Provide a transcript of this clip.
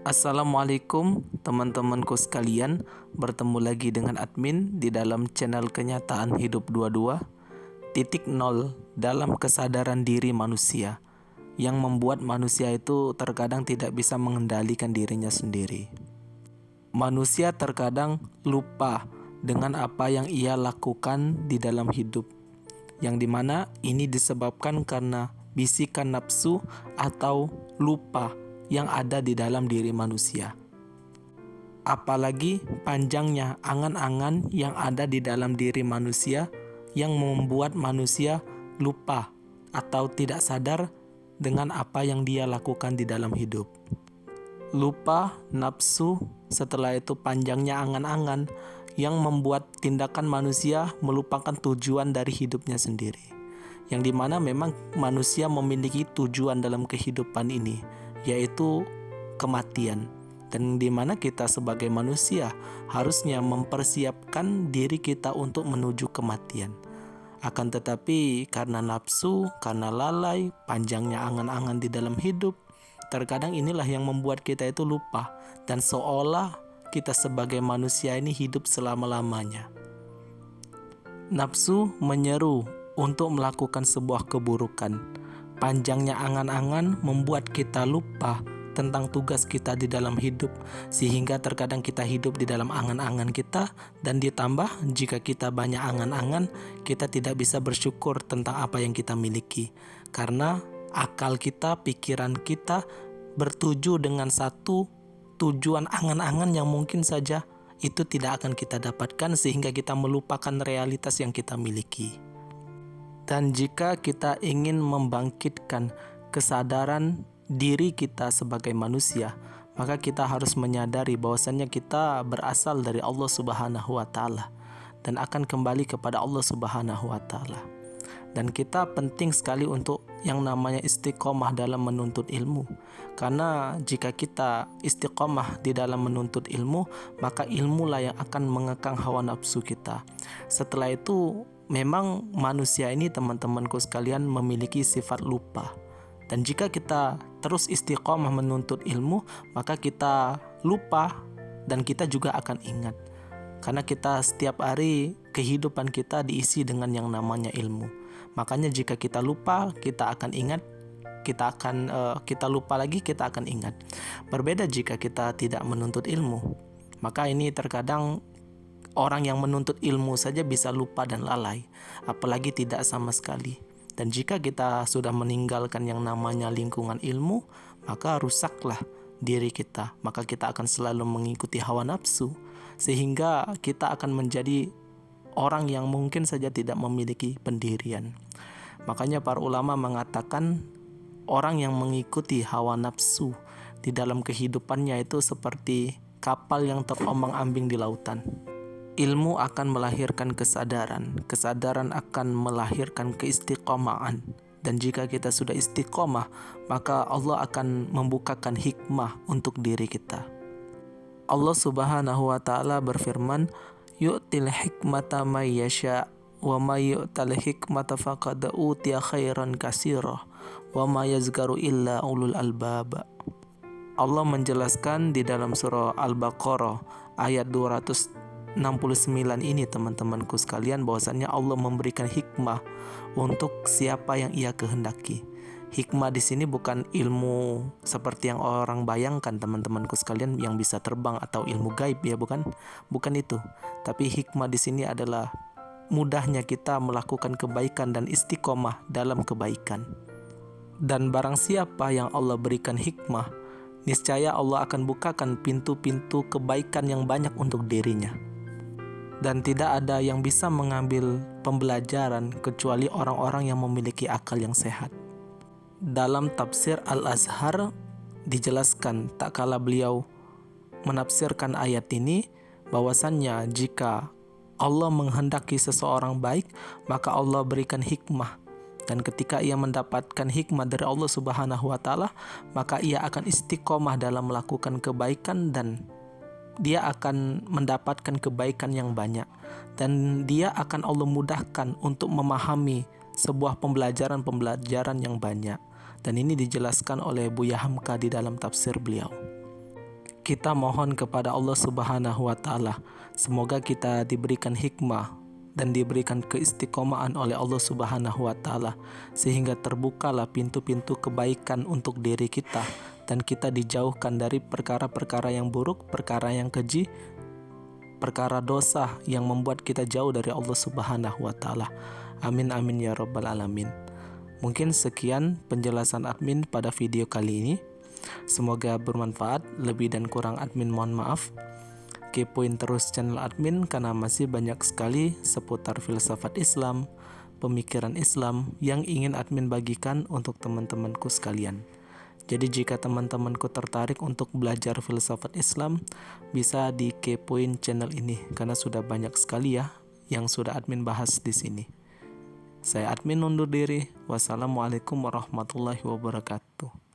Assalamualaikum teman-temanku sekalian. Bertemu lagi dengan admin di dalam channel Kenyataan Hidup 22.0 dalam kesadaran diri manusia yang membuat manusia itu terkadang tidak bisa mengendalikan dirinya sendiri. Manusia terkadang lupa dengan apa yang ia lakukan di dalam hidup, yang dimana ini disebabkan karena bisikan nafsu atau lupa yang ada di dalam diri manusia. Apalagi panjangnya angan-angan yang ada di dalam diri manusia yang membuat manusia lupa atau tidak sadar dengan apa yang dia lakukan di dalam hidup. Lupa, nafsu, setelah itu panjangnya angan-angan yang membuat tindakan manusia melupakan tujuan dari hidupnya sendiri. Yang dimana memang manusia memiliki tujuan dalam kehidupan ini, yaitu kematian, dan di mana kita sebagai manusia harusnya mempersiapkan diri kita untuk menuju kematian. Akan tetapi karena nafsu, karena lalai, panjangnya angan-angan di dalam hidup, terkadang inilah yang membuat kita itu lupa dan seolah kita sebagai manusia ini hidup selama-lamanya. Nafsu menyeru untuk melakukan sebuah keburukan. Panjangnya angan-angan membuat kita lupa tentang tugas kita di dalam hidup, sehingga terkadang kita hidup di dalam angan-angan kita, dan ditambah jika kita banyak angan-angan, kita tidak bisa bersyukur tentang apa yang kita miliki, karena akal kita, pikiran kita bertuju dengan satu tujuan angan-angan yang mungkin saja itu tidak akan kita dapatkan, sehingga kita melupakan realitas yang kita miliki. Dan jika kita ingin membangkitkan kesadaran diri kita sebagai manusia, maka kita harus menyadari bahwasannya kita berasal dari Allah Subhanahu wa Ta'ala dan akan kembali kepada Allah Subhanahu wa Ta'ala. Dan kita penting sekali untuk yang namanya istiqomah dalam menuntut ilmu, karena jika kita istiqomah di dalam menuntut ilmu, maka ilmulah yang akan mengekang hawa nafsu kita. Setelah itu memang manusia ini, teman-temanku sekalian, memiliki sifat lupa. Dan jika kita terus istiqomah menuntut ilmu, maka kita lupa dan kita juga akan ingat. Karena kita setiap hari kehidupan kita diisi dengan yang namanya ilmu. Makanya jika kita lupa, kita akan ingat. Kita lupa lagi, kita akan ingat. Berbeda jika kita tidak menuntut ilmu. Maka ini terkadang orang yang menuntut ilmu saja bisa lupa dan lalai, apalagi tidak sama sekali. Dan jika kita sudah meninggalkan yang namanya lingkungan ilmu, maka rusaklah diri kita. Maka kita akan selalu mengikuti hawa nafsu, sehingga kita akan menjadi orang yang mungkin saja tidak memiliki pendirian. Makanya para ulama mengatakan orang yang mengikuti hawa nafsu di dalam kehidupannya itu seperti kapal yang terombang-ambing di lautan. Ilmu akan melahirkan kesadaran, kesadaran akan melahirkan keistiqomahan. Dan jika kita sudah istiqomah, maka Allah akan membukakan hikmah untuk diri kita. Allah Subhanahu wa Ta'ala berfirman, yu'til hikmata may yasha wa may yu'tal hikmata faqad utiya khairan katsira wa ma yazkaru illa ulul albab. Allah menjelaskan di dalam surah Al-Baqarah ayat 269 ini, teman-temanku sekalian, bahwasannya Allah memberikan hikmah untuk siapa yang Ia kehendaki. Hikmah di sini bukan ilmu seperti yang orang bayangkan, teman-temanku sekalian, yang bisa terbang atau ilmu gaib, ya bukan itu. Tapi hikmah di sini adalah mudahnya kita melakukan kebaikan dan istiqomah dalam kebaikan. Dan barang siapa yang Allah berikan hikmah, niscaya Allah akan bukakan pintu-pintu kebaikan yang banyak untuk dirinya. Dan tidak ada yang bisa mengambil pembelajaran kecuali orang-orang yang memiliki akal yang sehat. Dalam tafsir Al-Azhar dijelaskan tak kala beliau menafsirkan ayat ini, bahwasannya jika Allah menghendaki seseorang baik, maka Allah berikan hikmah. Dan ketika ia mendapatkan hikmah dari Allah Subhanahu wa Ta'ala, maka ia akan istiqomah dalam melakukan kebaikan dan dia akan mendapatkan kebaikan yang banyak. Dan dia akan Allah mudahkan untuk memahami sebuah pembelajaran yang banyak. Dan ini dijelaskan oleh Buya Hamka di dalam tafsir beliau. kita mohon kepada Allah Subhanahu wa Ta'ala, semoga kita diberikan hikmah dan diberikan keistiqomahan oleh Allah Subhanahu wa Ta'ala, sehingga terbukalah pintu-pintu kebaikan untuk diri kita, dan kita dijauhkan dari perkara-perkara yang buruk, perkara yang keji, perkara dosa yang membuat kita jauh dari Allah Subhanahu wa Ta'ala. Amin amin ya rabbal alamin. Mungkin sekian penjelasan admin pada video kali ini. Semoga bermanfaat. Lebih dan kurang admin mohon maaf. Kepoin terus channel admin karena masih banyak sekali seputar filsafat Islam, pemikiran Islam yang ingin admin bagikan untuk teman-temanku sekalian. Jadi jika teman-temanku tertarik untuk belajar filsafat Islam, bisa dikepoin channel ini karena sudah banyak sekali ya yang sudah admin bahas di sini. Saya admin undur diri. Wassalamualaikum warahmatullahi wabarakatuh.